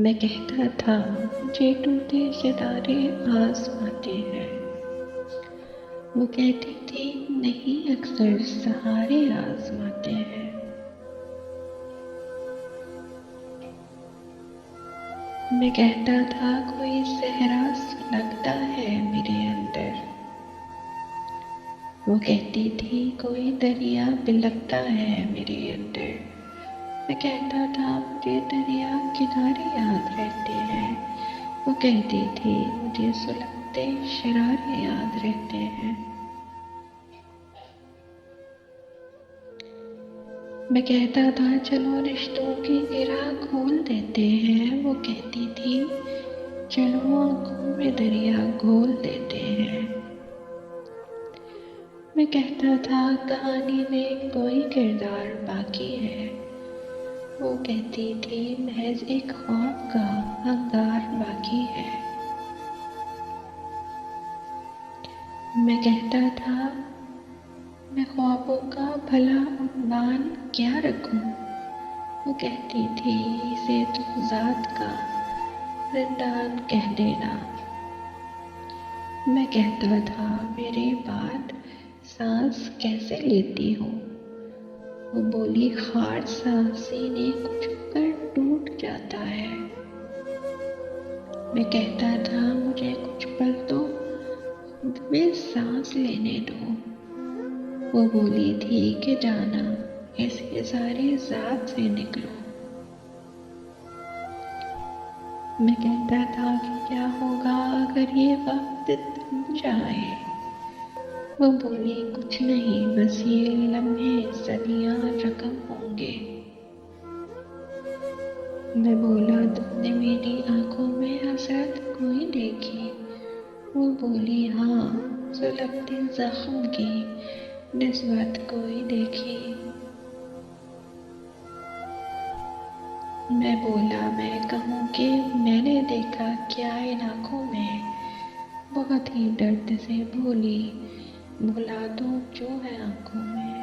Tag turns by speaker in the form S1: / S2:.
S1: میں کہتا تھا مجھے ٹوٹے ستارے آزماتے ہیں، وہ کہتی تھی نہیں اکثر سہارے آزماتے ہیں۔ میں کہتا تھا کوئی صحرا سلگتا ہے میرے اندر، وہ کہتی تھی کوئی دریا بلکتا ہے میرے اندر۔ میں کہتا تھا مجھے دریا کنارے یاد رہتے ہیں، وہ کہتی تھی مجھے سلگتے شرارے یاد رہتے ہیں۔ میں کہتا تھا چلو رشتوں کی گرہ کھول دیتے ہیں، وہ کہتی تھی چلو آنکھوں میں دریا گھول دیتے ہیں۔ میں کہتا تھا کہانی میں کوئی کردار باقی ہے، وہ کہتی تھی محض ایک خواب کا انگار باقی ہے۔ میں کہتا تھا میں خوابوں کا بھلا عنوان کیا رکھوں، وہ کہتی تھی اسے تو ذات کا زندان کہہ دینا۔ میں کہتا تھا میرے بعد سانس کیسے لیتی ہو، وہ بولی خار سا سینے کو چھو کر ٹوٹ جاتا ہے۔ میں کہتا تھا مجھے کچھ پل تو خود میں سانس لینے دو، وہ بولی تھی کہ جانا اس اظہارِ ذات سے نکلو۔ میں کہتا تھا کہ کیا ہوگا اگر یہ وقت تھم جائے، وہ بولی کچھ نہیں بس یہ لمحے صدیاں رقم ہوں گے۔ میں بولا تم نے میری آنکھوں میں حسرت کوئی دیکھی، وہ بولی ہاں سلگتے زخم کی نسبت کوئی دیکھی۔ میں بولا میں کہوں کہ میں نے دیکھا کیا ان آنکھوں میں، بہت ہی درد سے بولی بھلا دو جو ہے آنکھوں میں۔